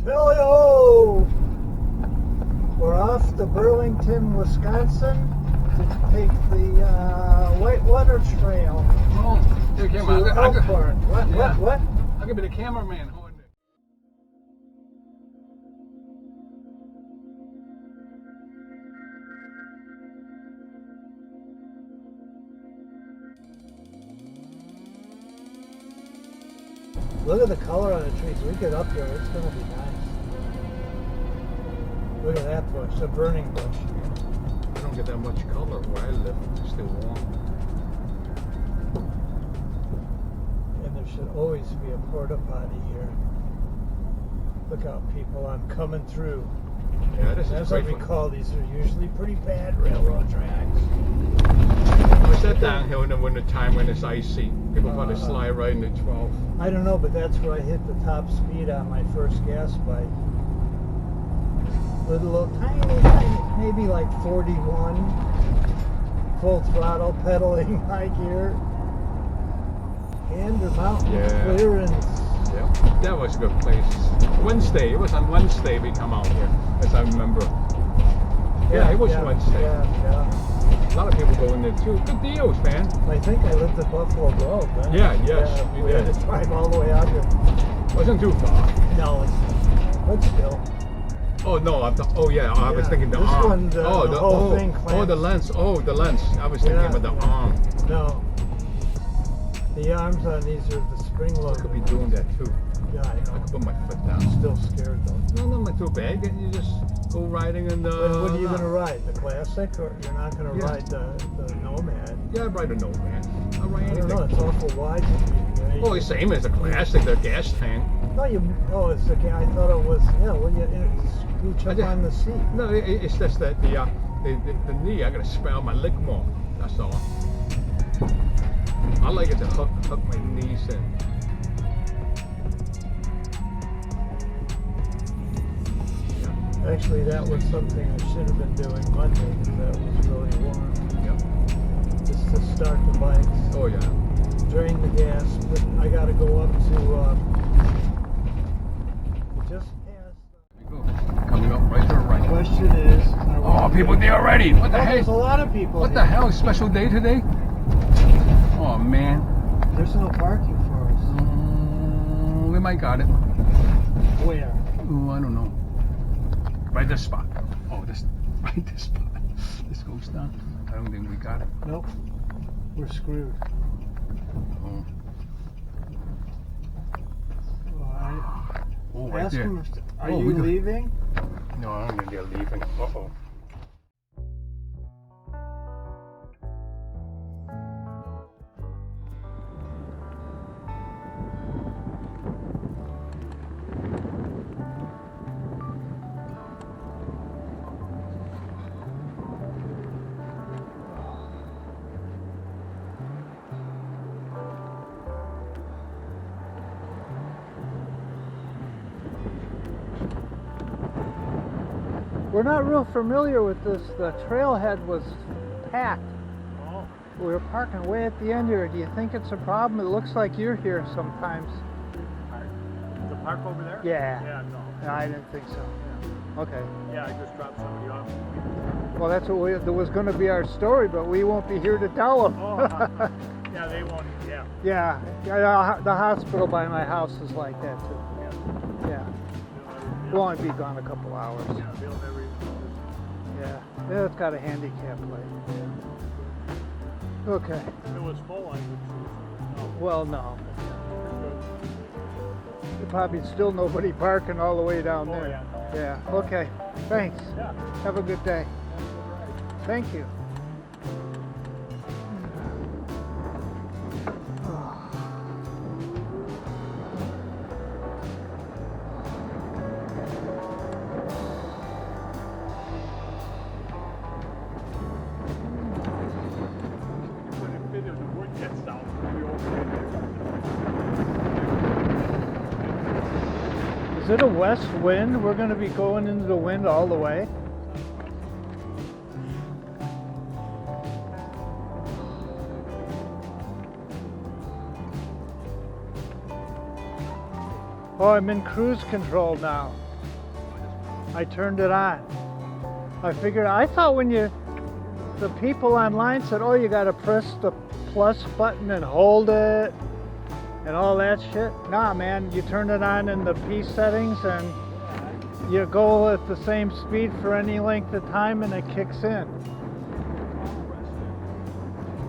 Billy-o! We're off to Burlington, Wisconsin to take the Whitewater Trail Oh, here, to camera. Elkhorn. Yeah. What? I could be the cameraman. Look at the color on the trees. We get up there, it's going to be nice. Look at that bush, a burning bush. I don't get that much color where I live. It's still warm. And there should always be a porta potty here. Look how people I'm coming through. Yeah, this is As I great. recall, these are usually pretty bad railroad tracks. What's that downhill in the winter time when it's icy? People want to slide right into 12. I don't know, but that's where I hit the top speed on my first gas bike. Little tiny, maybe like 41. Full throttle, pedaling high gear. Gander Mountain clearance. Yeah, that was a good place. Wednesday, it was on Wednesday we come out here, as I remember. Yeah, it was Wednesday. Yeah. A lot of people go in there too. Good deals, man. I think I lived at Buffalo Grove. Then. Yes, you we did. had to drive all the way out here. Wasn't too far. No, it's not. But still. Oh no, I was thinking the this arm. One, the whole thing oh, the lens. Oh, the lens. I was thinking about the arm. No. The arms on these are the spring I loaded. could be doing that too. Yeah, I know. I could put my foot down. Still scared though. No, not too bad. You just go riding in the... What are you going to ride? The Classic? Or you're not going to ride the Nomad? Yeah, I ride a Nomad. I'll ride I anything. don't know, it's awful wide. Oh, it's same as a Classic, the gas tank. It's okay. I thought it was, you scooch up on the seat. No, it's just that the knee, I got to spread out my leg more. That's all. I like it to hook my knees in. Actually, that was something I should have been doing Monday because that was really warm. Yep. Just to start the bikes. Oh yeah. Drain the gas, but I got to go up to. Just past. Coming up right to the right. Question is. Oh, people there already. What the heck? There's a lot of people. What the hell? Special day today? Oh man. There's no parking for us. We might got it. Where? Oh, I don't know. Right this spot. Oh, this spot. This goes down. I don't think we got it. Nope. We're screwed. Oh. Well, right ask there. him, are you leaving? No, I don't think they're leaving. Uh-oh. We're not real familiar with this. The trailhead was packed. Oh. We were parking way at the end here. Do you think it's a problem? It looks like you're here sometimes. The park over there? Yeah. Yeah, no. No, I didn't think so. Yeah. Okay. Yeah, I just dropped somebody off. Well, that's what that was going to be our story, but we won't be here to tell them. Oh, yeah, they won't. Yeah. Yeah. The hospital by my house is like that too. Yeah. We'll only be gone a couple hours. Yeah, they'll never even notice. Yeah, it's got a handicap light. Okay. If it was full, I would choose. No. Well, no. There's probably still nobody parking all the way down Oh, there. yeah, no. Yeah. Okay. Thanks. Yeah. Have a good day. Thank you. When the wood gets down, we open Is it a west wind? We're going to be going into the wind all the way. Oh, I'm in cruise control now. I turned it on. I thought when the people online said, oh, you gotta press the plus button and hold it and all that shit. Nah, man, you turn it on in the P settings and you go at the same speed for any length of time and it kicks in.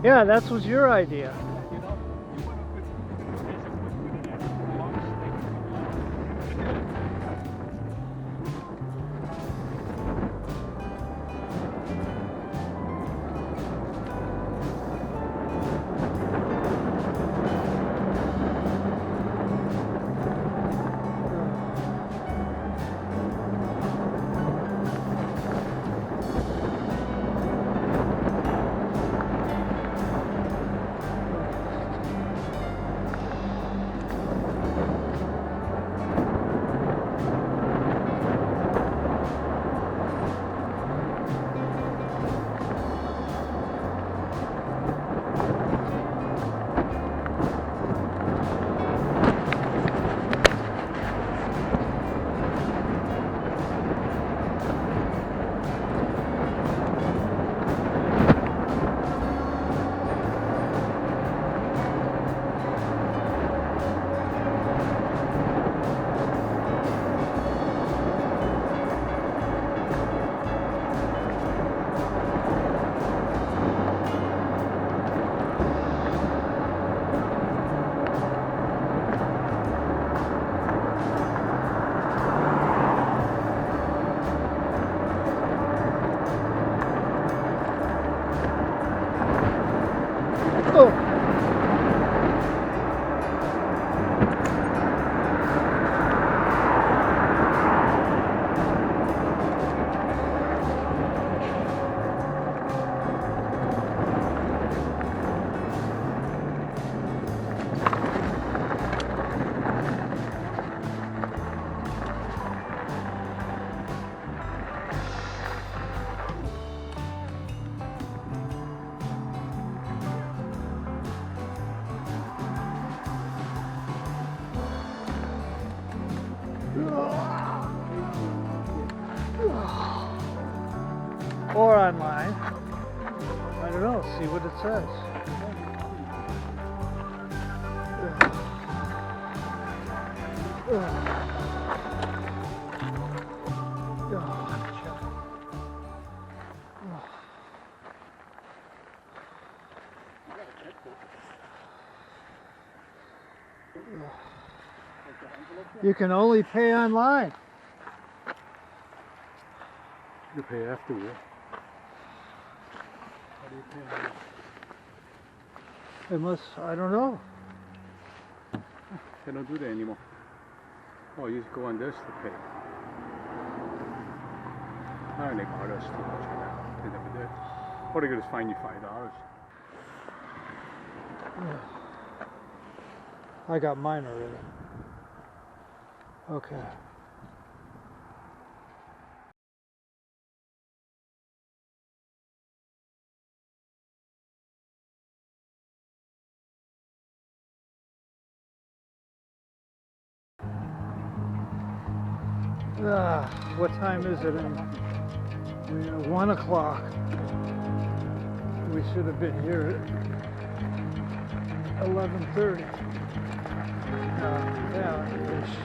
Yeah, that was your idea. You know, you want to put it in a long stick. Or online. I don't know, see what it says. You can only pay online. You pay afterward. How do you pay? Unless, I don't know. They don't do that anymore. Oh, you just go on this to pay. I don't think ours too much for that. They never did. Or they're going to fine you $5. I got mine already. Okay. What time is it? 1 o'clock. We should have been here at 11:30. Yeah, ish.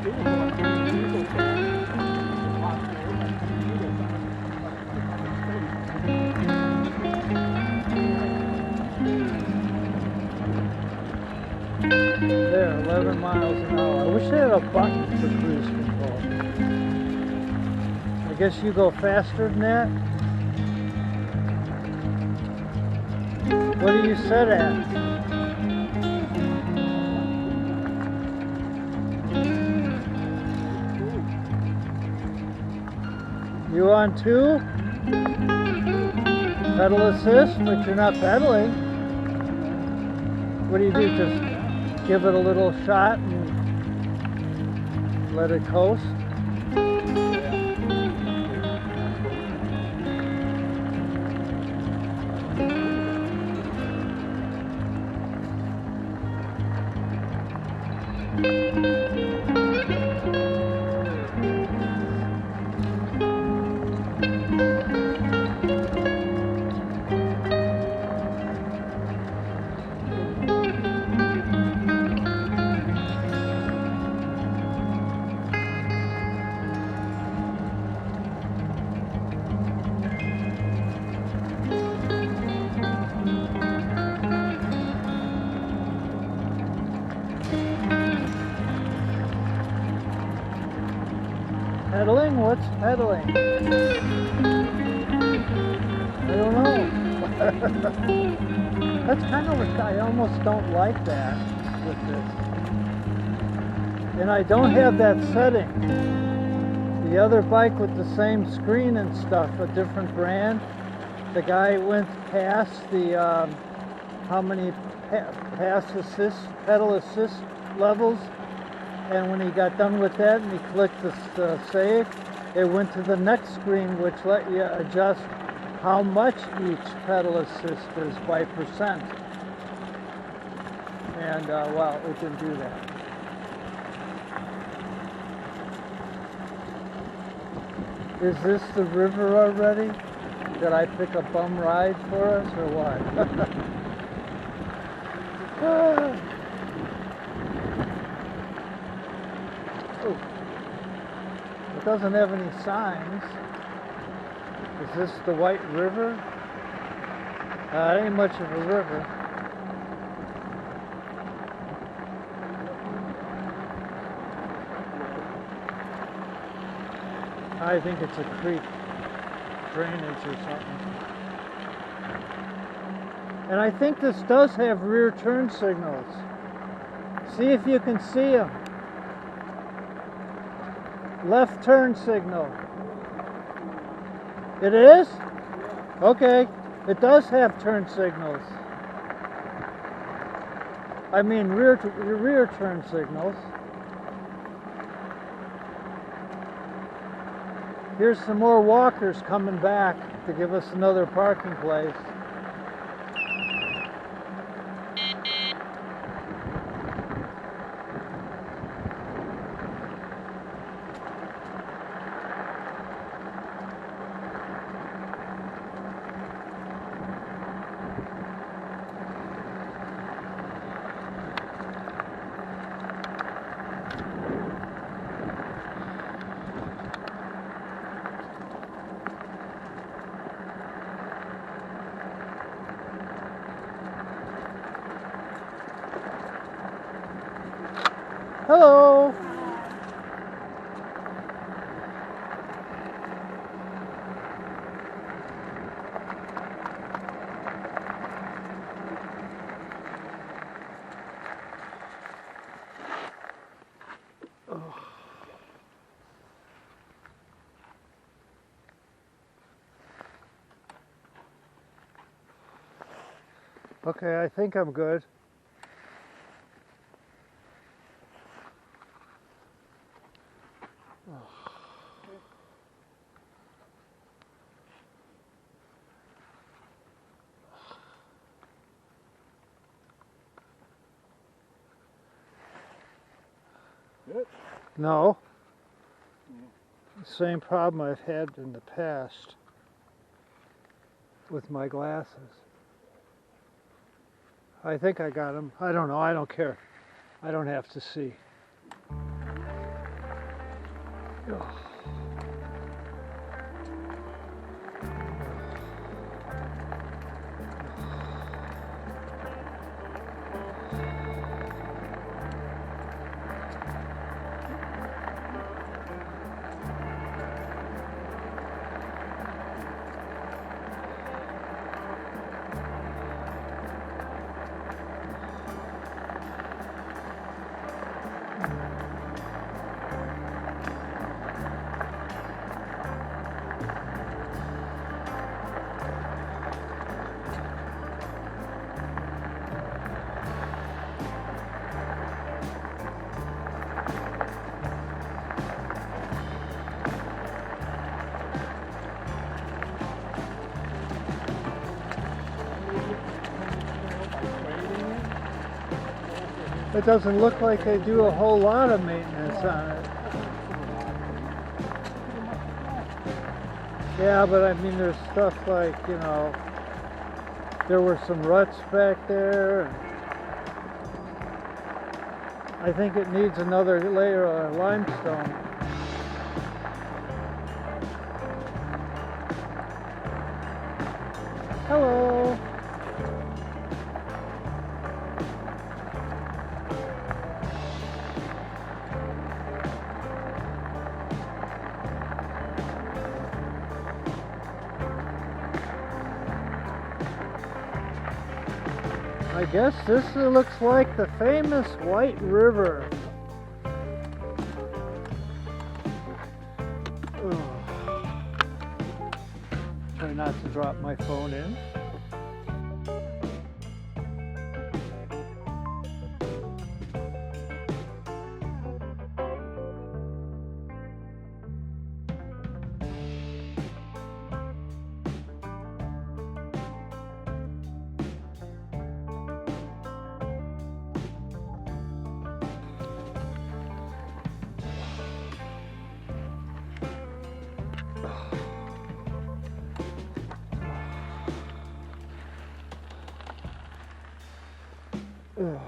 There, 11 miles an hour. I wish they had a button for cruise control. I guess you go faster than that? What are you set at? You on 2? Pedal assist, but you're not pedaling. What do? Just give it a little shot and let it coast? Pedaling? What's pedaling? I don't know. That's kind of what I almost don't like that with this. And I don't have that setting. The other bike with the same screen and stuff, a different brand, the guy went past the how many pass assist, pedal assist levels, and when he got done with that and he clicked the save, it went to the next screen which let you adjust how much each pedal assist is by percent. And well, it didn't do that. Is this the river already? Did I pick a bum ride for us or what? Oh. It doesn't have any signs. Is this the White River? It ain't much of a river. I think it's a creek, drainage or something. And I think this does have rear turn signals. See if you can see them. Left turn signal. It is? Okay. It does have turn signals. I mean rear turn signals. Here's some more walkers coming back to give us another parking place. Hello. Oh. Okay, I think I'm good. Good. No. Same problem I've had in the past with my glasses. I think I got them. I don't know. I don't care. I don't have to see. It doesn't look like they do a whole lot of maintenance on it. Yeah, but I mean, there's stuff like, you know, there were some ruts back there. And I think it needs another layer of limestone. Hello. I guess this looks like the famous White River. Ugh. Try not to drop my phone in. Ugh.